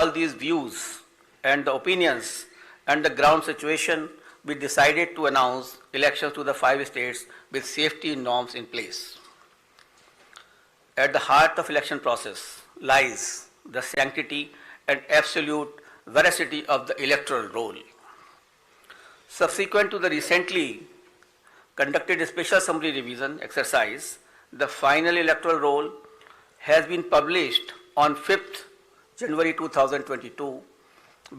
all these views and the opinions and the ground situation, we decided to announce elections to the 5 states with safety norms in place. At the heart of election process lies the sanctity and absolute veracity of the electoral roll. Subsequent to the recently conducted special summary revision exercise, the final electoral roll has been published on 5th January 2022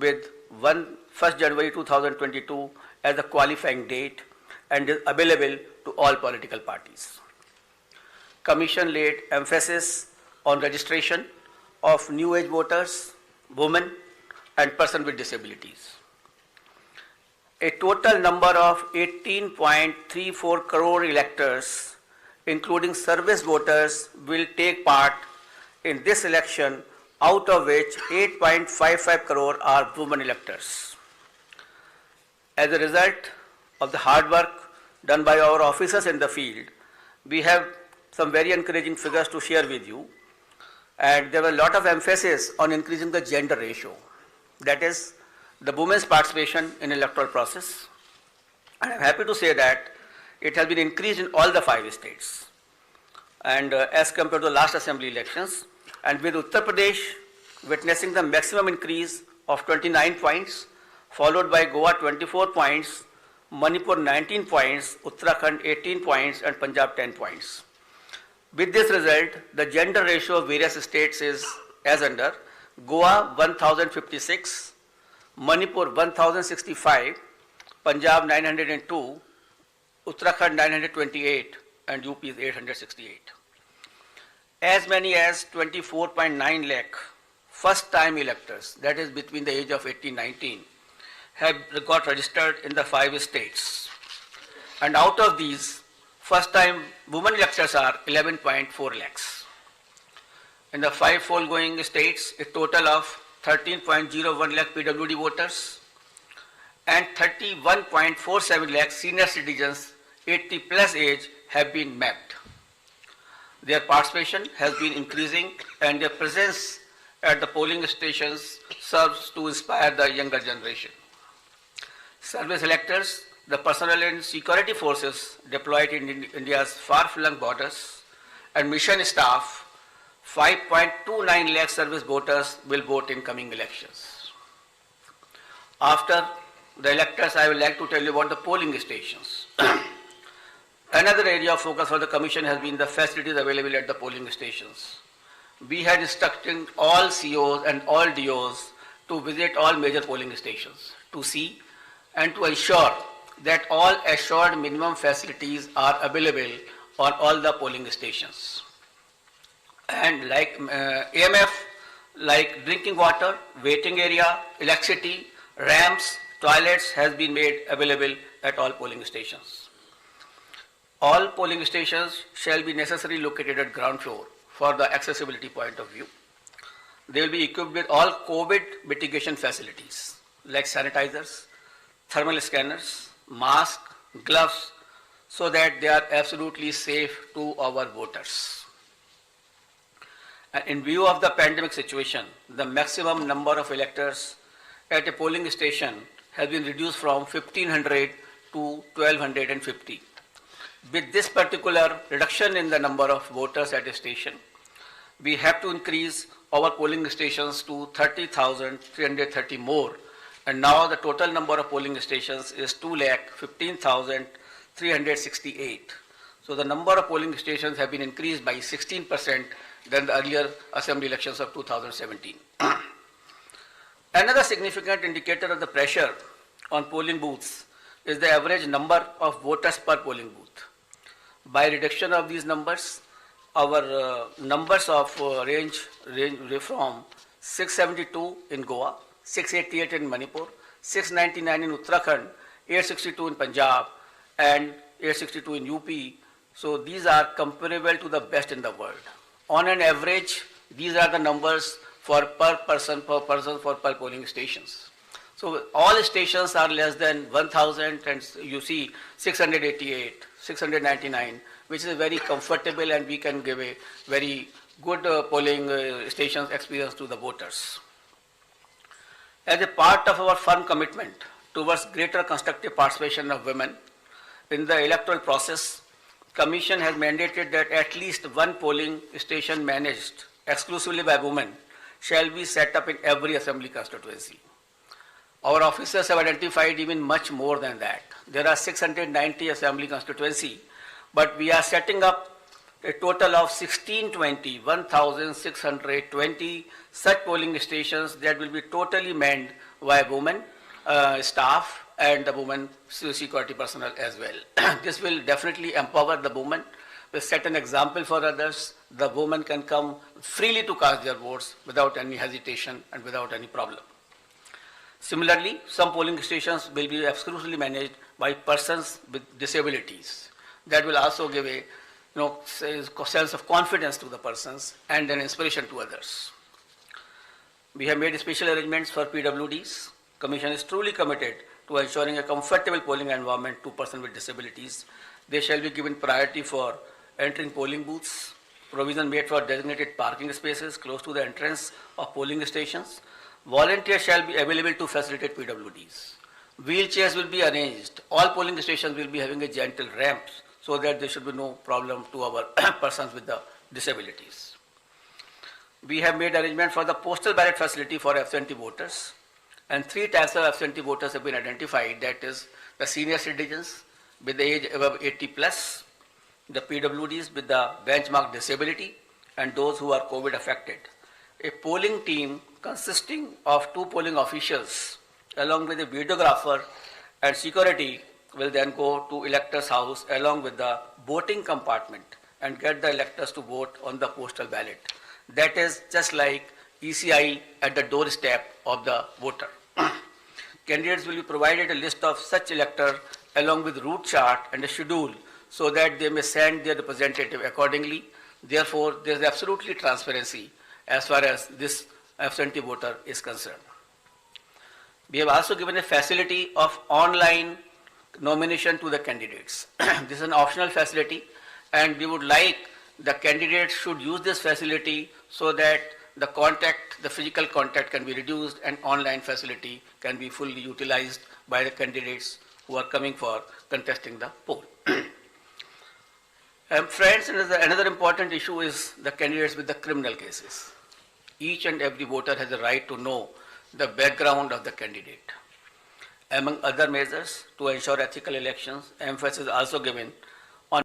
with 1st January 2022 as the qualifying date and is available to all political parties. Commission laid emphasis on registration of new age voters, women and persons with disabilities. A total number of 18.34 crore electors, including service voters, will take part in this election, out of which 8.55 crore are women electors. As a result of the hard work done by our officers in the field, we have some very encouraging figures to share with you. And there was a lot of emphasis on increasing the gender ratio. That is, the women's participation in electoral process. And I'm happy to say that it has been increased in all the 5 states. And as compared to the last assembly elections, and with Uttar Pradesh witnessing the maximum increase of 29 points, followed by Goa 24 points, Manipur 19 points, Uttarakhand 18 points, and Punjab 10 points. With this result, the gender ratio of various states is as under: Goa 1056, Manipur 1065, Punjab 902, Uttarakhand 928, and UP is 868. As many as 24.9 lakh first-time electors, that is between the age of 18-19, have got registered in the 5 states. And out of these, first-time women electors are 11.4 lakhs. In the 5 foregoing states, a total of 13.01 lakh PWD voters and 31.47 lakh senior citizens 80 plus age have been mapped. Their participation has been increasing and their presence at the polling stations serves to inspire the younger generation. Service electors, the personnel and security forces deployed in India's far-flung borders, and mission staff, 5.29 lakh service voters will vote in coming elections. After the electors, I would like to tell you about the polling stations. Another area of focus for the Commission has been the facilities available at the polling stations. We had instructed all COs and all DOs to visit all major polling stations to see and to ensure that all assured minimum facilities are available on all the polling stations. And like AMF, like drinking water, waiting area, electricity, ramps, toilets has been made available at all polling stations. All polling stations shall be necessarily located at ground floor for the accessibility point of view. They will be equipped with all COVID mitigation facilities like sanitizers, thermal scanners, masks, gloves, so that they are absolutely safe to our voters. And in view of the pandemic situation, the maximum number of electors at a polling station has been reduced from 1,500 to 1,250. With this particular reduction in the number of voters at a station, we have to increase our polling stations to 30,330 more. And now the total number of polling stations is 2,15,368. So the number of polling stations have been increased by 16% than the earlier assembly elections of 2017. Another significant indicator of the pressure on polling booths is the average number of voters per polling booth. By reduction of these numbers, our numbers of range from 672 in Goa, 688 in Manipur, 699 in Uttarakhand, 862 in Punjab, and 862 in UP. So these are comparable to the best in the world. On an average, these are the numbers for per person for polling stations. So all stations are less than 1,000, and you see 688, 699, which is very comfortable, and we can give a very good polling stations experience to the voters. As a part of our firm commitment towards greater constructive participation of women in the electoral process, Commission has mandated that at least one polling station managed exclusively by women shall be set up in every assembly constituency. Our officers have identified even much more than that. There are 690 assembly constituency, but we are setting up a total of 1,620 such polling stations that will be totally manned by women staff and the women security personnel as well. This will definitely empower the women, will set an example for others. The women can come freely to cast their votes without any hesitation and without any problem. Similarly, some polling stations will be exclusively managed by persons with disabilities. That will also give a sense of confidence to the persons and an inspiration to others. We have made special arrangements for PWDs. Commission is truly committed to ensuring a comfortable polling environment to persons with disabilities. They shall be given priority for entering polling booths, provision made for designated parking spaces close to the entrance of polling stations. Volunteers shall be available to facilitate PWDs. Wheelchairs will be arranged. All polling stations will be having a gentle ramps so that there should be no problem to our persons with the disabilities. We have made arrangement for the postal ballot facility for absentee voters, and 3 types of absentee voters have been identified. That is the senior citizens with the age above 80 plus, the PWDs with the benchmark disability, and those who are COVID affected. A polling team consisting of 2 polling officials along with a videographer and security will then go to electors' house along with the voting compartment and get the electors to vote on the postal ballot. That is just like ECI at the doorstep of the voter. Candidates will be provided a list of such electors along with route chart and a schedule so that they may send their representative accordingly. Therefore, there is absolutely transparency as far as this absentee voter is concerned. We have also given a facility of online nomination to the candidates. This is an optional facility, and we would like the candidates should use this facility so that the physical contact can be reduced and online facility can be fully utilized by the candidates who are coming for contesting the poll. Friends, another important issue is the candidates with the criminal cases. Each and every voter has a right to know the background of the candidate. Among other measures to ensure ethical elections, emphasis is also given on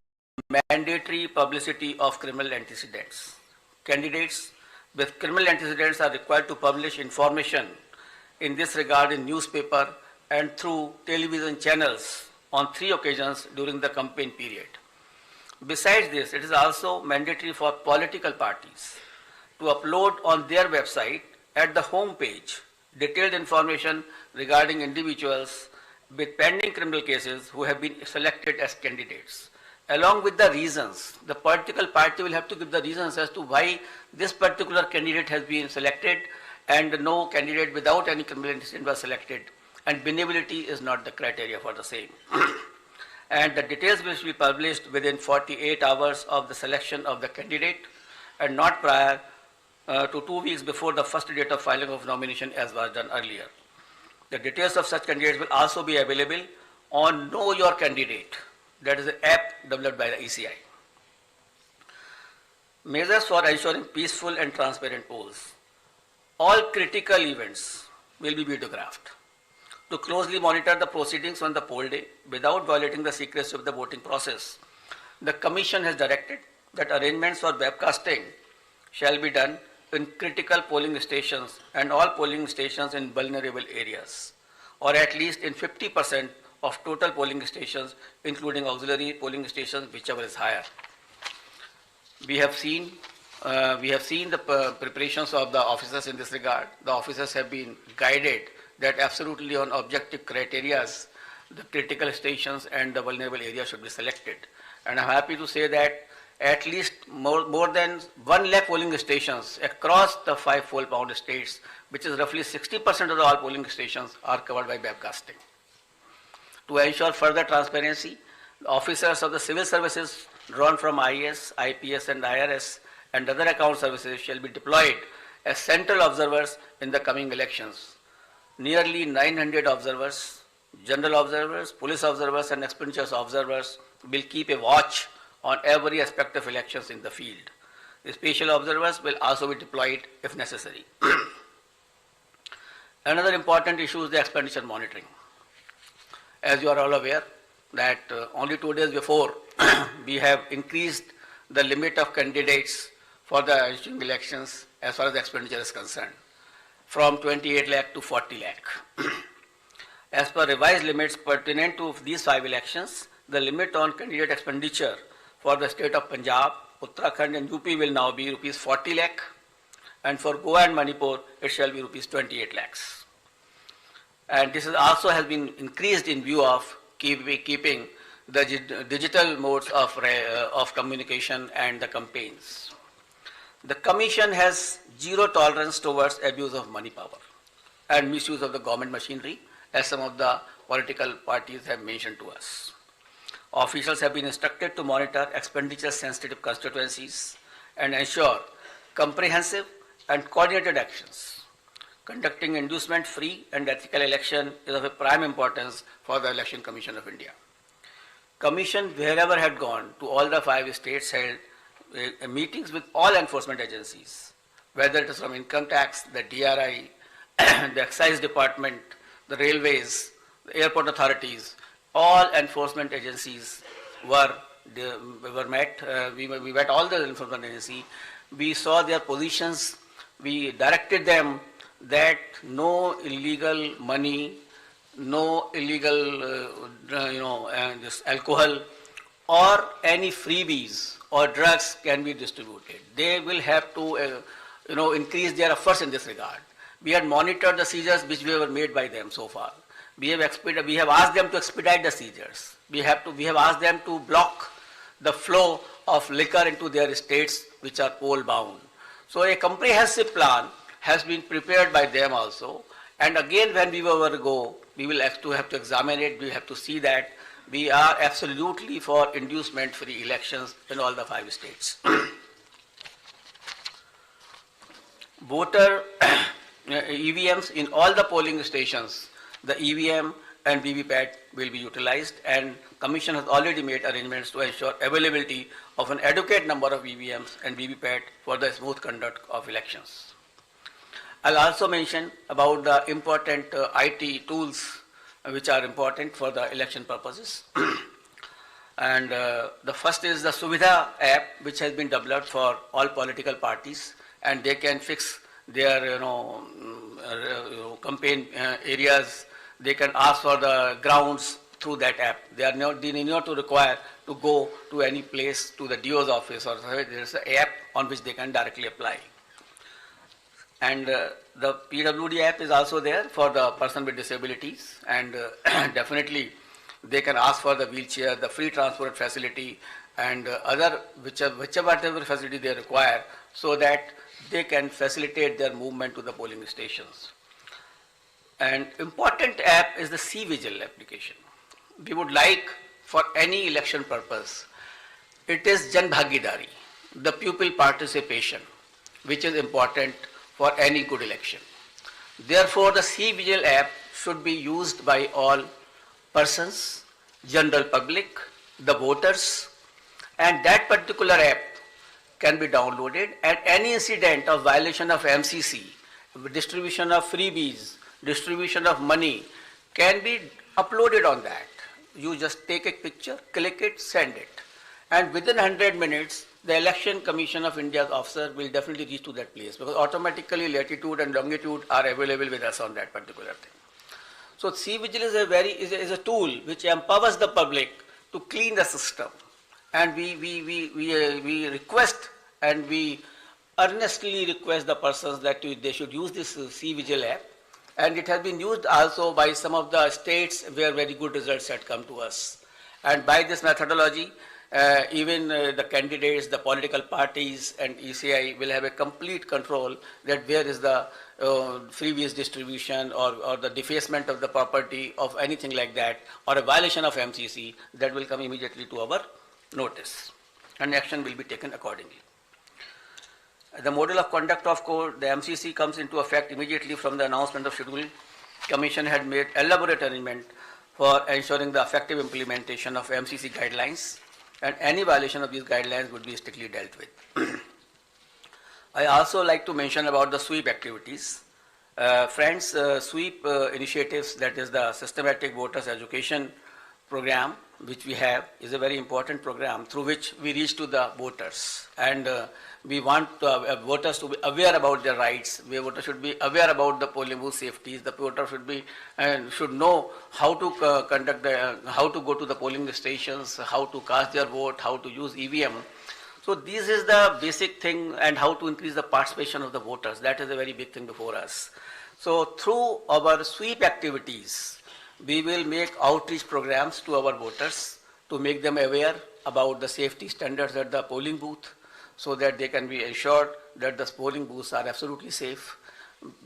mandatory publicity of criminal antecedents. Candidates with criminal antecedents are required to publish information in this regard in newspaper and through television channels on 3 occasions during the campaign period. Besides this, it is also mandatory for political parties to upload on their website at the home page detailed information regarding individuals with pending criminal cases who have been selected as candidates, along with the reasons. The political party will have to give the reasons as to why this particular candidate has been selected and no candidate without any criminal antecedent was selected, and benevolity is not the criteria for the same. And the details will be published within 48 hours of the selection of the candidate and not prior to 2 weeks before the first date of filing of nomination as was done earlier. The details of such candidates will also be available on Know Your Candidate. That is an app developed by the ECI. Measures for ensuring peaceful and transparent polls. All critical events will be videographed to closely monitor the proceedings on the poll day without violating the secrecy of the voting process. The Commission has directed that arrangements for webcasting shall be done in critical polling stations and all polling stations in vulnerable areas, or at least in 50% of total polling stations, including auxiliary polling stations, whichever is higher. We have seen the preparations of the officers in this regard. The officers have been guided that absolutely on objective criteria, the critical stations and the vulnerable areas should be selected. And I'm happy to say that at least more than 1 lakh polling stations across the 5 full-pound states, which is roughly 60% of all polling stations, are covered by webcasting. To ensure further transparency, the officers of the civil services drawn from IAS, IPS and IRS and other account services shall be deployed as central observers in the coming elections. nearly 900 observers, general observers, police observers, and expenditures observers will keep a watch on every aspect of elections in the field. The special observers will also be deployed if necessary. Another important issue is the expenditure monitoring. As you are all aware, that only 2 days before we have increased the limit of candidates for the ensuing elections as far as the expenditure is concerned, from 28 lakh to 40 lakh. As per revised limits pertinent to these 5 elections, the limit on candidate expenditure for the state of Punjab, Uttarakhand and UP will now be rupees 40 lakh, and for Goa and Manipur it shall be rupees 28 lakhs. And this is also has been increased in view of keeping the digital modes of communication and the campaigns. The Commission has zero tolerance towards abuse of money power and misuse of the government machinery, as some of the political parties have mentioned to us. Officials have been instructed to monitor expenditure-sensitive constituencies and ensure comprehensive and coordinated actions. Conducting inducement-free and ethical election is of a prime importance for the Election Commission of India. Commission, wherever had gone to all the 5 states, held meetings with all enforcement agencies, whether it is from income tax, the DRI, the excise department, the railways, the airport authorities. All enforcement agencies were met. We met all the enforcement agencies. We saw their positions. We directed them that no illegal money, no illegal, this alcohol or any freebies or drugs can be distributed. They will have to, increase their efforts in this regard. We had monitored the seizures which were made by them so far. We have asked them to expedite the seizures. We have asked them to block the flow of liquor into their states which are poll bound. So a comprehensive plan has been prepared by them also. And again, when we will go, we will have to examine it. We have to see that we are absolutely for inducement-free elections in all the 5 states. Voter EVMs in all the polling stations, the EVM and VVPAT will be utilized, and Commission has already made arrangements to ensure availability of an adequate number of EVMs and VVPAT for the smooth conduct of elections. I'll also mention about the important IT tools which are important for the election purposes. And the first is the Suvidha app, which has been developed for all political parties, and they can fix their campaign areas. They can ask for the grounds through that app. They need not to require to go to any place, to the DO's office, or there is an app on which they can directly apply. And the PWD app is also there for the person with disabilities, and definitely they can ask for the wheelchair, the free transport facility, and other whichever facility they require, so that they can facilitate their movement to the polling stations. An important app is the C-Vigil application. We would like, for any election purpose, it is Jan Bhagidari, the pupil participation, which is important for any good election. Therefore, the C-Vigil app should be used by all persons, general public, the voters, and that particular app can be downloaded, and any incident of violation of MCC, distribution of freebies, distribution of money can be uploaded on that. You just take a picture, click it, send it. And within 100 minutes, the Election Commission of India's officer will definitely reach to that place, because automatically latitude and longitude are available with us on that particular thing. So C-Vigil is a tool which empowers the public to clean the system. And we request and we earnestly request the persons that they should use this C-Vigil app. And it has been used also by some of the states where very good results had come to us. And by this methodology, even the candidates, the political parties and ECI will have a complete control that where is the freebies distribution or the defacement of the property of anything like that, or a violation of MCC, that will come immediately to our notice, and action will be taken accordingly. The model of conduct of court, the MCC, comes into effect immediately from the announcement of schedule Commission had made elaborate arrangement for ensuring the effective implementation of MCC guidelines, and any violation of these guidelines would be strictly dealt with. I also like to mention about the sweep activities. Friends, sweep initiatives, that is the systematic voters education program which we have, is a very important program through which we reach to the voters, and we want voters to be aware about their rights. Voters should be aware about the polling booth safeties. The voter should be should know how to how to go to the polling stations, how to cast their vote, how to use EVM. So this is the basic thing, and how to increase the participation of the voters. That is a very big thing before us. So through our sweep activities, we will make outreach programs to our voters to make them aware about the safety standards at the polling booth, so that they can be assured that the polling booths are absolutely safe.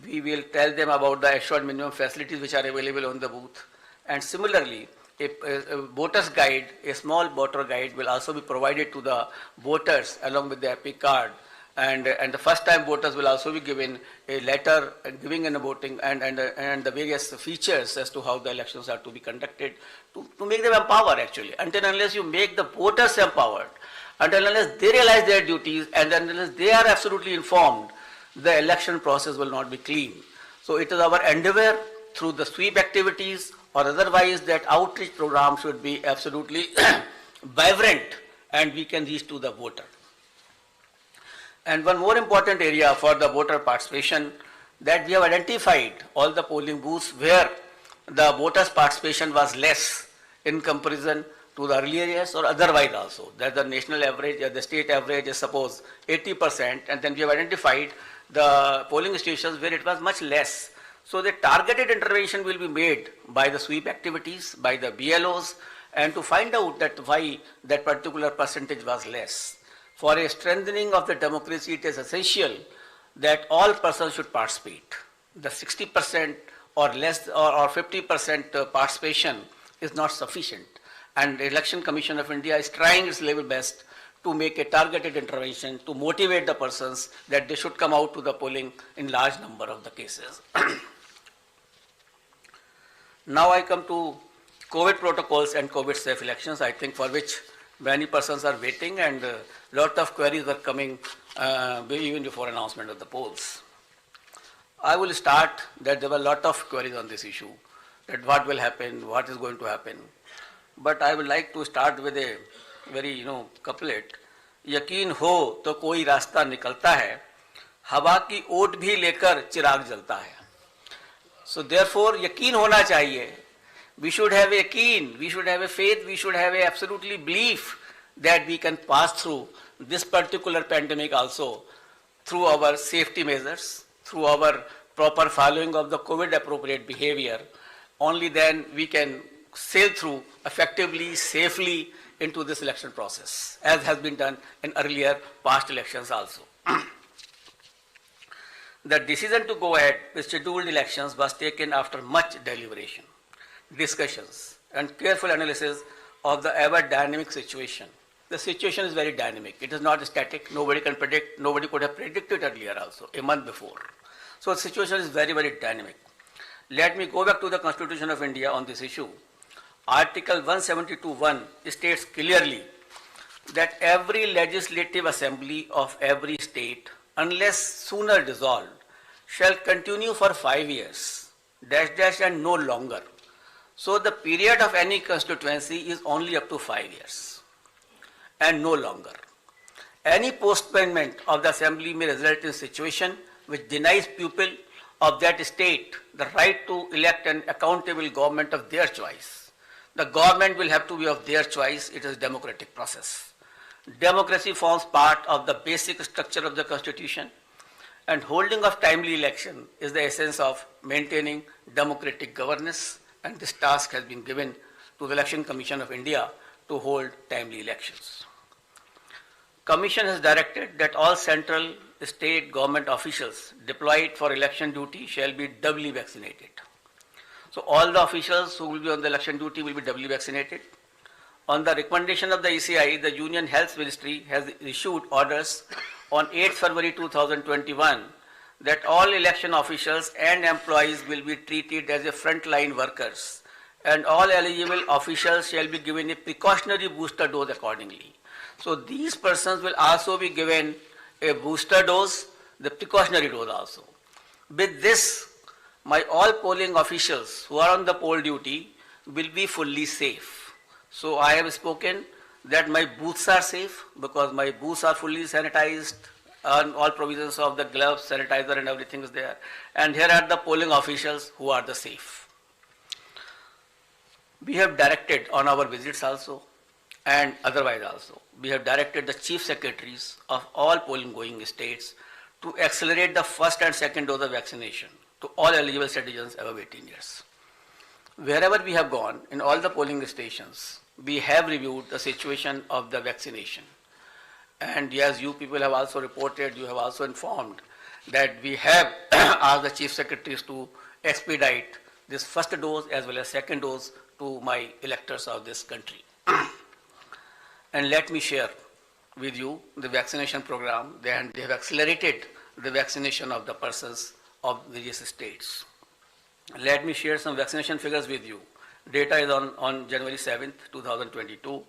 We will tell them about the assured minimum facilities which are available on the booth. And similarly, a voter's guide, a small voter guide, will also be provided to the voters along with the EPIC card. And the first time voters will also be given a letter giving in a voting and the various features as to how the elections are to be conducted, to make them empowered actually. Until unless you make the voters empowered, until unless they realize their duties, and unless they are absolutely informed, the election process will not be clean. So it is our endeavor through the sweep activities or otherwise that outreach program should be absolutely vibrant and we can reach to the voter. And one more important area for the voter participation, that we have identified all the polling booths where the voters' participation was less in comparison to the earlier years or otherwise also. That the national average or the state average is suppose 80%, and then we have identified the polling stations where it was much less. So the targeted intervention will be made by the sweep activities, by the BLOs, and to find out that why that particular percentage was less. For a strengthening of the democracy, it is essential that all persons should participate. The 60% or less or 50% participation is not sufficient. And the Election Commission of India is trying its level best to make a targeted intervention to motivate the persons that they should come out to the polling in large number of the cases. Now I come to COVID protocols and COVID safe elections, I think, for which many persons are waiting, and a lot of queries were coming even before announcement of the polls. I will start that there were a lot of queries on this issue, that what will happen, what is going to happen. But I would like to start with a very couplet. यकीन हो तो कोई रास्ता निकलता है, हवा की ओट भी लेकर चिराग जलता है. So therefore यकीन होना चाहिए. We should have a yaqeen, we should have a faith, we should have a absolutely belief that we can pass through this particular pandemic also through our safety measures, through our proper following of the COVID appropriate behavior. Only then we can sail through effectively, safely into this election process, as has been done in earlier past elections also. The decision to go ahead with scheduled elections was taken after much deliberation, discussions, and careful analysis of the ever dynamic situation. The situation is very dynamic. It is not static. Nobody can predict. Nobody could have predicted earlier also, a month before. So the situation is very, very dynamic. Let me go back to the Constitution of India on this issue. Article 172(1) states clearly that every legislative assembly of every state, unless sooner dissolved, shall continue for 5 years, and no longer. So the period of any constituency is only up to 5 years and no longer. Any postponement of the assembly may result in a situation which denies people of that state the right to elect an accountable government of their choice. The government will have to be of their choice. It is a democratic process. Democracy forms part of the basic structure of the Constitution, and holding of timely election is the essence of maintaining democratic governance, and this task has been given to the Election Commission of India to hold timely elections. Commission has directed that all central state government officials deployed for election duty shall be doubly vaccinated. So all the officials who will be on the election duty will be doubly vaccinated. On the recommendation of the ECI, the Union Health Ministry has issued orders on 8 February 2021 that all election officials and employees will be treated as a frontline workers, and all eligible officials shall be given a precautionary booster dose accordingly. So these persons will also be given a booster dose, the precautionary dose also. With this, my all polling officials who are on the poll duty will be fully safe. So I have spoken that my booths are safe because my booths are fully sanitized, and all provisions of the gloves, sanitizer and everything is there. And here are the polling officials who are the safe. We have directed on our visits also and otherwise also, we have directed the chief secretaries of all polling going states to accelerate the first and second dose of vaccination to all eligible citizens above 18 years. Wherever we have gone, in all the polling stations, we have reviewed the situation of the vaccination. And yes, you people have also reported, you have also informed that we have asked the chief secretaries to expedite this first dose as well as second dose to my electors of this country. And let me share with you the vaccination program. They have accelerated the vaccination of the persons of various states. Let me share some vaccination figures with you. Data is on January 7th, 2022.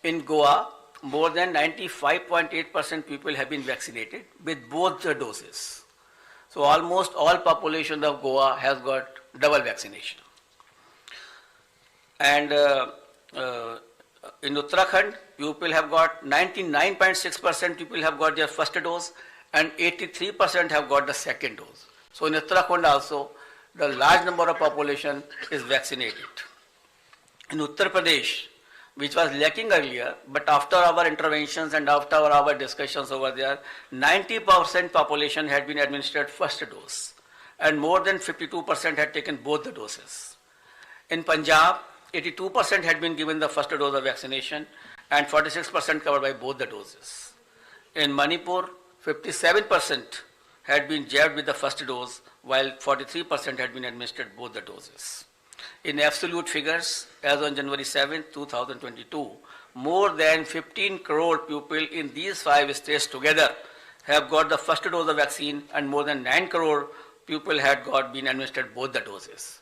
In Goa, more than 95.8% people have been vaccinated with both the doses. So almost all population of Goa has got double vaccination. And in Uttarakhand, people have got 99.6% people have got their first dose and 83% have got the second dose. So in Uttarakhand also, the large number of population is vaccinated. In Uttar Pradesh, which was lacking earlier, but after our interventions and after our discussions over there, 90% population had been administered first dose and more than 52% had taken both the doses. In Punjab, 82% had been given the first dose of vaccination and 46% covered by both the doses. In Manipur, 57% had been jabbed with the first dose while 43% had been administered both the doses. In absolute figures, as on January 7, 2022, more than 15 crore people in these 5 states together have got the first dose of vaccine and more than 9 crore people had been administered both the doses.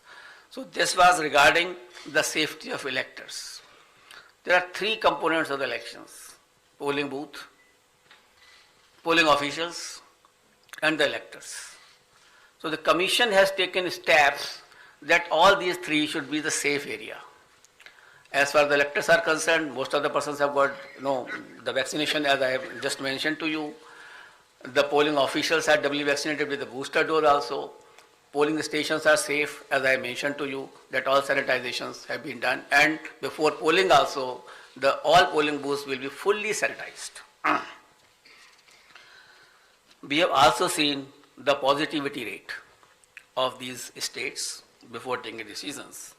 So this was regarding the safety of electors. There are 3 components of the elections: polling booth, polling officials, and the electors. So the Commission has taken steps that all these 3 should be the safe area. As far as the electors are concerned, most of the persons have got the vaccination as I have just mentioned to you. The polling officials are doubly vaccinated with the booster dose also. Polling stations are safe, as I mentioned to you, that all sanitizations have been done. And before polling also, all polling booths will be fully sanitized. We have also seen the positivity rate of these states before taking decisions.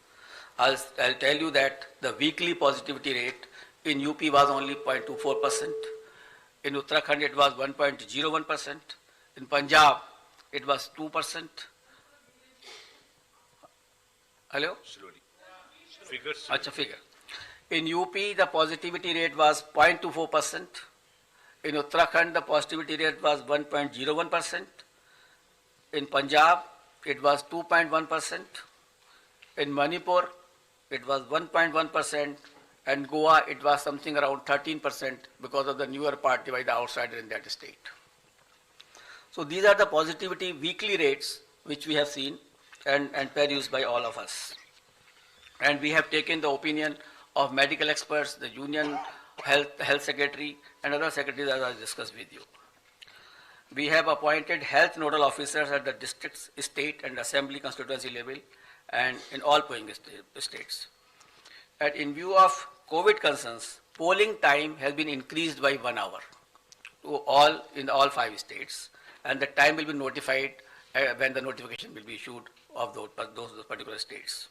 I'll tell you that the weekly positivity rate in UP was only 0.24%. In Uttarakhand, it was 1.01%. In Punjab, it was 2%. Hello? Slowly. Figures. Acha, figure. In UP, the positivity rate was 0.24%. In Uttarakhand, the positivity rate was 1.01%. In Punjab, it was 2.1%. In Manipur, it was 1.1%. And Goa, it was something around 13% because of the newer party by the outsider in that state. So these are the positivity weekly rates which we have seen and perused by all of us. And we have taken the opinion of medical experts, the Union Health Secretary and other secretaries as I discussed with you. We have appointed health nodal officers at the district, state and assembly constituency level and in all polling states. And in view of COVID concerns, polling time has been increased by 1 hour in all 5 states, and the time will be notified when the notification will be issued of those particular states.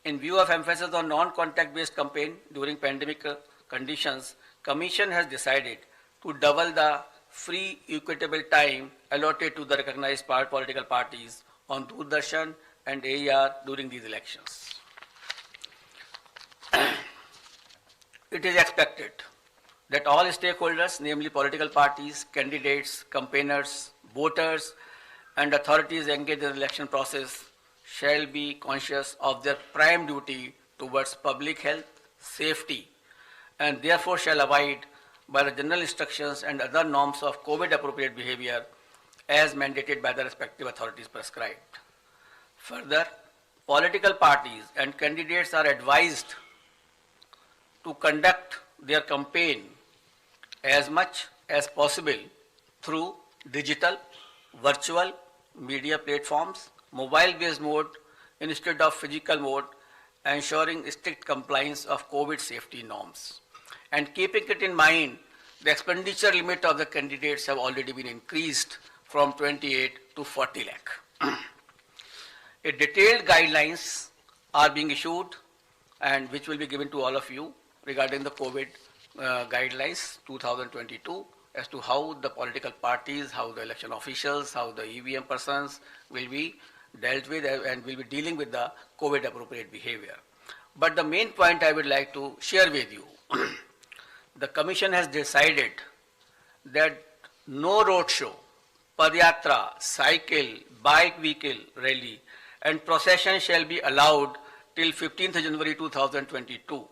In view of emphasis on non-contact based campaign during pandemic conditions, Commission has decided to double the free equitable time allotted to the recognized political parties on Doordarshan and AER during these elections. It is expected that all stakeholders, namely political parties, candidates, campaigners, voters, and authorities engaged in the election process shall be conscious of their prime duty towards public health, safety, and therefore shall abide by the general instructions and other norms of COVID-appropriate behavior as mandated by the respective authorities prescribed. Further, political parties and candidates are advised to conduct their campaign as much as possible through digital, virtual media platforms, mobile-based mode instead of physical mode, ensuring strict compliance of COVID safety norms. And keeping it in mind, the expenditure limit of the candidates have already been increased from 28 to 40 lakh. A detailed guidelines are being issued and which will be given to all of you regarding the COVID guidelines 2022 as to how the political parties, how the election officials, how the EVM persons will be dealt with and will be dealing with the COVID appropriate behavior. But the main point I would like to share with you, the Commission has decided that no roadshow, padyatra, cycle, bike vehicle rally and procession shall be allowed till 15th January 2022.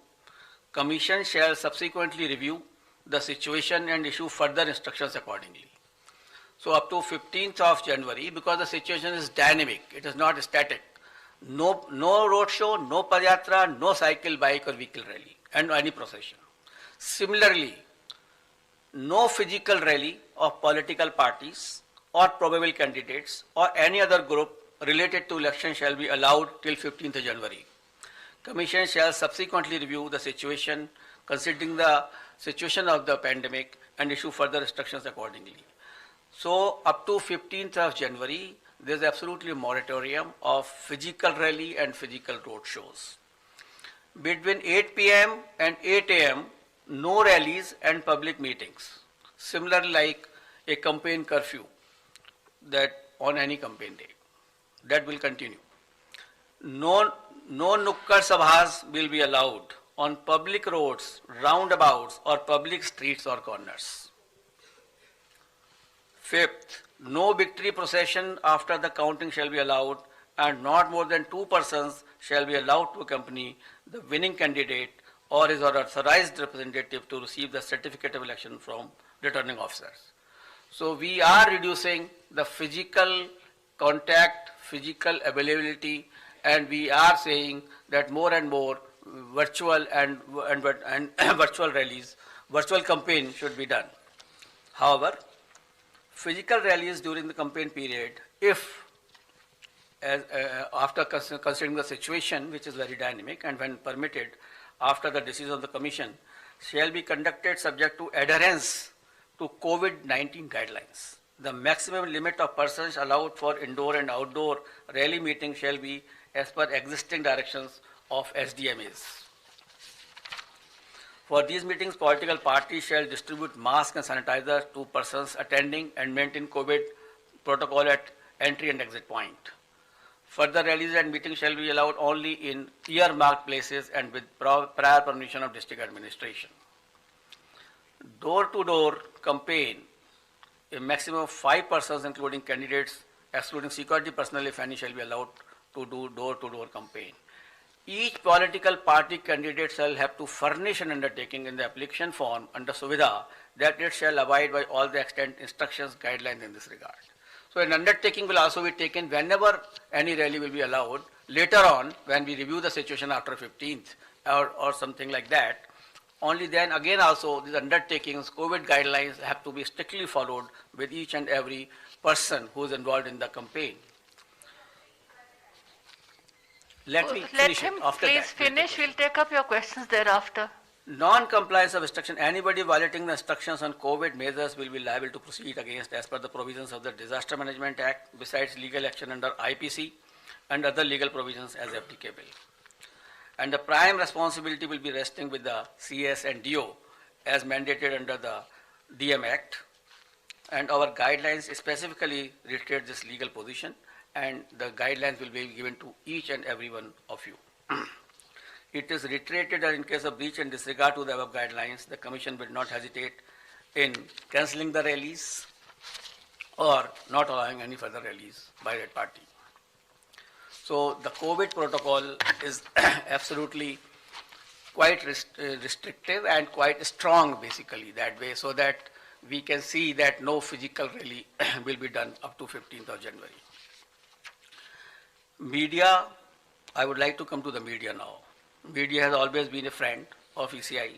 Commission shall subsequently review the situation and issue further instructions accordingly. So up to 15th of January, because the situation is dynamic, it is not static. No roadshow, no padyatra, no cycle, bike or vehicle rally and any procession. Similarly, no physical rally of political parties or probable candidates or any other group related to election shall be allowed till 15th January. Commission shall subsequently review the situation considering the situation of the pandemic and issue further instructions accordingly. So up to 15th of January, there is absolutely a moratorium of physical rally and physical road shows. Between 8 p.m. and 8 a.m., no rallies and public meetings. Similarly, like a campaign curfew that on any campaign day. That will continue. No nukkad sabhas will be allowed on public roads, roundabouts or public streets or corners. Fifth, no victory procession after the counting shall be allowed and not more than 2 persons shall be allowed to accompany the winning candidate or his or authorized representative to receive the certificate of election from returning officers. So we are reducing the physical contact, physical availability, and we are saying that more and more virtual and virtual rallies, virtual campaign should be done. However, physical rallies during the campaign period, if after considering the situation, which is very dynamic and when permitted after the decision of the Commission, shall be conducted subject to adherence to COVID-19 guidelines. The maximum limit of persons allowed for indoor and outdoor rally meetings shall be as per existing directions of SDMAs. For these meetings, political parties shall distribute masks and sanitizer to persons attending and maintain COVID protocol at entry and exit point. Further rallies and meetings shall be allowed only in earmarked places and with prior permission of district administration. Door-to-door campaign, a maximum of 5 persons including candidates, excluding security personnel if any, shall be allowed to do door-to-door campaign. Each political party candidate shall have to furnish an undertaking in the application form under Suvidha that it shall abide by all the extant instructions, guidelines in this regard. So an undertaking will also be taken whenever any rally will be allowed. Later on, when we review the situation after 15th or something like that, only then again also these undertakings, COVID guidelines have to be strictly followed with each and every person who is involved in the campaign. Let me finish him it. After please that, finish. We'll take up your questions thereafter. Non-compliance of instruction, anybody violating the instructions on COVID measures will be liable to proceed against as per the provisions of the Disaster Management Act, besides legal action under IPC and other legal provisions as applicable. And the prime responsibility will be resting with the CS and DO as mandated under the DM Act. And our guidelines specifically reiterate this legal position, and the guidelines will be given to each and every one of you. It is reiterated that in case of breach and disregard to the above guidelines, the Commission will not hesitate in cancelling the rallies or not allowing any further rallies by that party. So the COVID protocol is absolutely quite restrictive and quite strong basically that way, so that we can see that no physical rally will be done up to 15th of January. Media, I would like to come to the media now. Media has always been a friend of ECI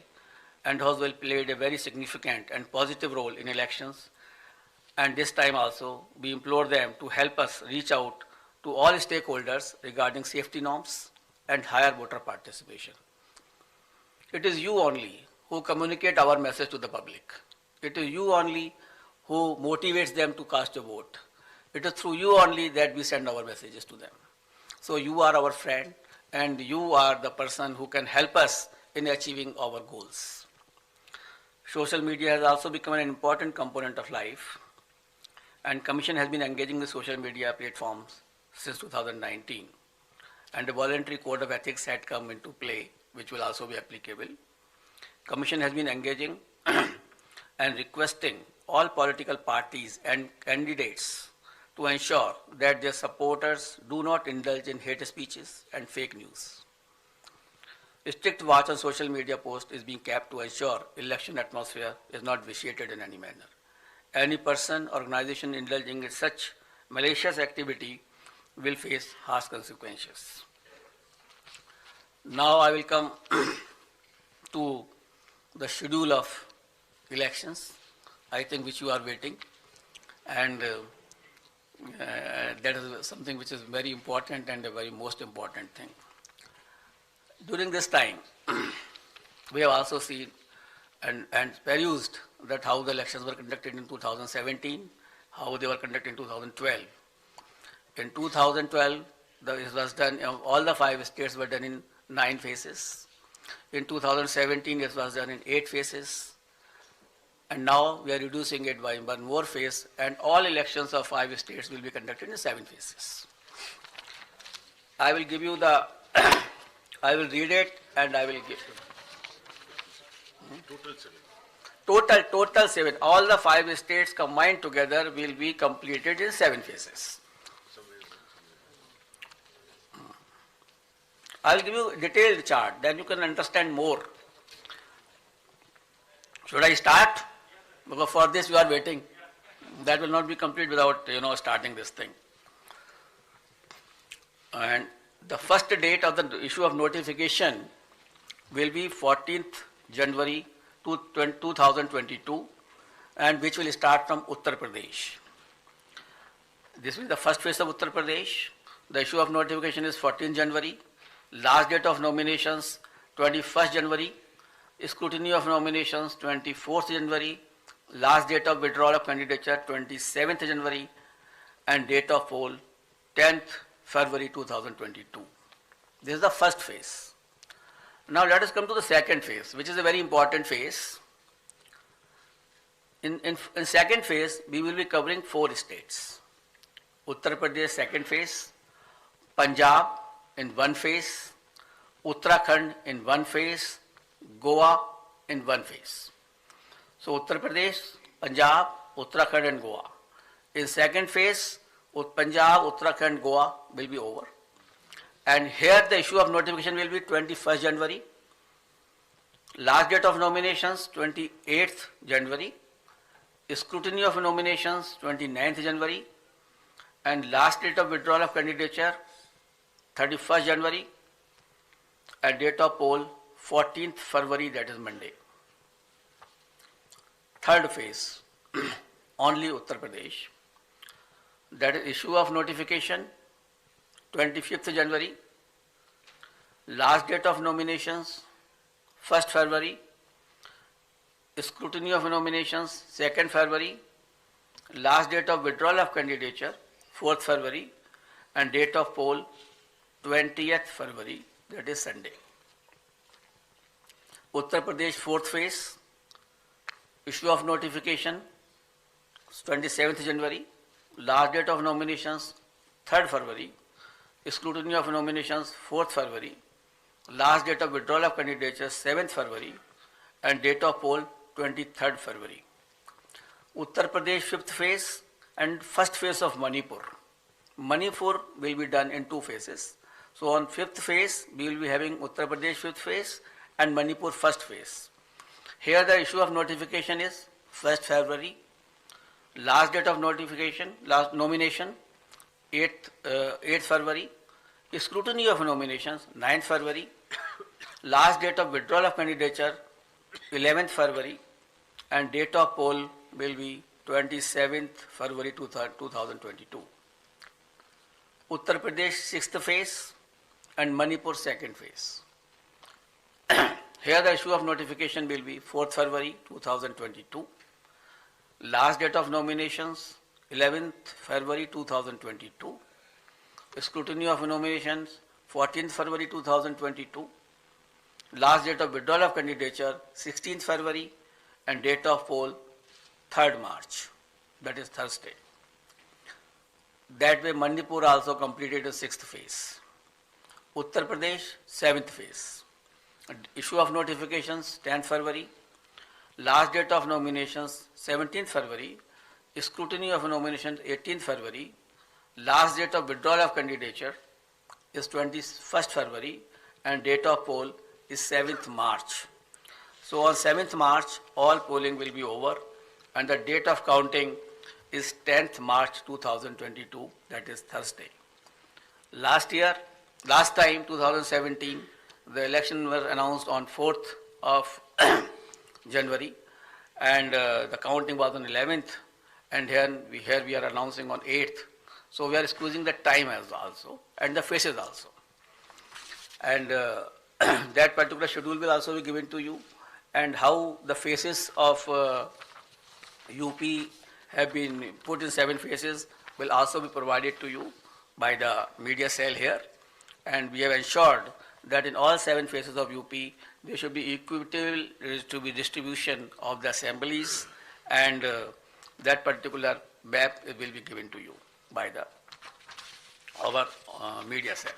and has well played a very significant and positive role in elections. And this time also, we implore them to help us reach out to all stakeholders regarding safety norms and higher voter participation. It is you only who communicate our message to the public. It is you only who motivates them to cast a vote. It is through you only that we send our messages to them. So you are our friend, and you are the person who can help us in achieving our goals. Social media has also become an important component of life, and Commission has been engaging with social media platforms since 2019, and a voluntary code of ethics had come into play, which will also be applicable. Commission has been engaging and requesting all political parties and candidates to ensure that their supporters do not indulge in hate speeches and fake news. A strict watch on social media posts is being kept to ensure election atmosphere is not vitiated in any manner. Any person or organization indulging in such malicious activity will face harsh consequences. Now I will come to the schedule of elections, I think, which you are waiting, and that is something which is very important and a very most important thing. During this time, we have also seen and perused that how the elections were conducted in 2017, how they were conducted in 2012. In 2012, it was done, all the 5 states were done in 9 phases. In 2017, it was done in 8 phases. And now we are reducing it by 1 more phase, and all elections of 5 states will be conducted in 7 phases. I will give you the, I will read it and I will give total 7. All the 5 states combined together will be completed in 7 phases. I will give you a detailed chart, then you can understand more. Should I start? Because for this you are waiting. That will not be complete without starting this thing. And the first date of the issue of notification will be 14th January 2022, and which will start from Uttar Pradesh. This will be the first phase of Uttar Pradesh. The issue of notification is 14th January. Last date of nominations 21st January. Scrutiny of nominations 24th January. Last date of withdrawal of candidature 27th January, and date of poll 10th February 2022. This is the first phase. Now let us come to the second phase, which is a very important phase. In second phase, we will be covering 4 states. Uttar Pradesh second phase, Punjab in 1 phase, Uttarakhand in 1 phase, Goa in 1 phase. So Uttar Pradesh, Punjab, Uttarakhand and Goa. In second phase, Punjab, Uttarakhand, Goa will be over. And here the issue of notification will be 21st January. Last date of nominations 28th January. Scrutiny of nominations 29th January. And last date of withdrawal of candidature 31st January. And date of poll 14th February, that is Monday. Third phase, only Uttar Pradesh. That is issue of notification 25th January. Last date of nominations 1st February. Scrutiny of nominations 2nd February. Last date of withdrawal of candidature 4th February. And date of poll 20th February, that is Sunday. Uttar Pradesh 4th phase, issue of notification 27th January, last date of nominations 3rd February, scrutiny of nominations 4th February, last date of withdrawal of candidature 7th February, and date of poll 23rd February. Uttar Pradesh 5th phase, and first phase of Manipur. Manipur will be done in 2 phases. So on 5th phase, we will be having Uttar Pradesh 5th phase and Manipur 1st phase. Here the issue of notification is 1st February. Last date of notification, last nomination, 8th February. Scrutiny of nominations, 9th February. Last date of withdrawal of candidature, 11th February. And date of poll will be 27th February 2022. Uttar Pradesh 6th phase and Manipur 2nd phase. Here the issue of notification will be 4th February 2022. Last date of nominations 11th February 2022. Scrutiny of nominations 14th February 2022. Last date of withdrawal of candidature 16th February and date of poll 3rd March, that is Thursday. That way Manipur also completed the 6th phase. Uttar Pradesh 7th phase. Issue of notifications 10th February. Last date of nominations 17th February. Scrutiny of nominations 18th February. Last date of withdrawal of candidature is 21st February and date of poll is 7th March. So on 7th March all polling will be over and the date of counting is 10th March 2022, that is Thursday. Last time 2017, the election was announced on 4th of January and the counting was on 11th and here we are announcing on 8th. So we are squeezing the time as also and the faces also. And that particular schedule will also be given to you and how the faces of UP have been put in 7 phases will also be provided to you by the media cell here. And we have ensured that in all 7 phases of UP, there should be equitable to be distribution of the assemblies and that particular map will be given to you by our media cell.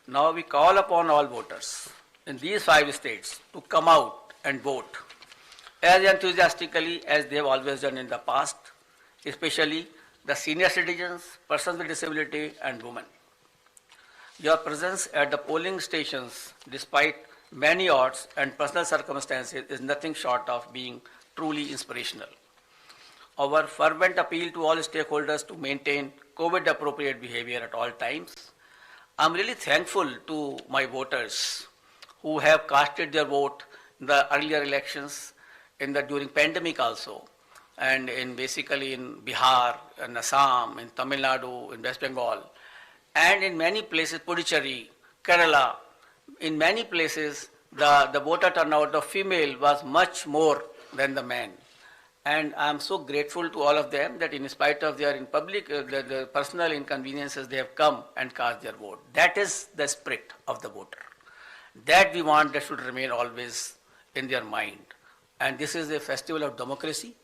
Now we call upon all voters in these 5 states to come out and vote as enthusiastically as they have always done in the past, especially the senior citizens, persons with disability and women. Your presence at the polling stations, despite many odds and personal circumstances, is nothing short of being truly inspirational. Our fervent appeal to all stakeholders to maintain COVID-appropriate behavior at all times. I'm really thankful to my voters who have casted their vote in the earlier elections, during pandemic also, and basically in Bihar, in Assam, in Tamil Nadu, in West Bengal, and in many places, Puducherry, Kerala, in many places the voter turnout of female was much more than the men. And I am so grateful to all of them that in spite of their the personal inconveniences, they have come and cast their vote. That is the spirit of the voter. That we want that should remain always in their mind. And this is a festival of democracy.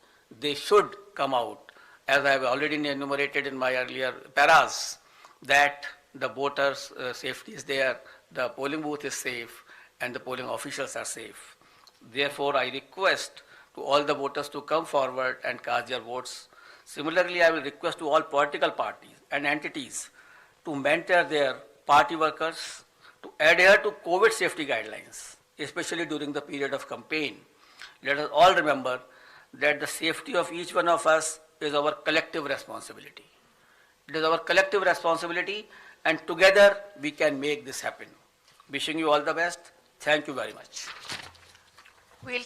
They should come out, as I have already enumerated in my earlier paras, that the voters' safety is there, the polling booth is safe, and the polling officials are safe. Therefore, I request to all the voters to come forward and cast their votes. Similarly, I will request to all political parties and entities to mentor their party workers to adhere to COVID safety guidelines, especially during the period of campaign. Let us all remember that the safety of each one of us is our collective responsibility. It is our collective responsibility, and together we can make this happen. Wishing you all the best. Thank you very much. We'll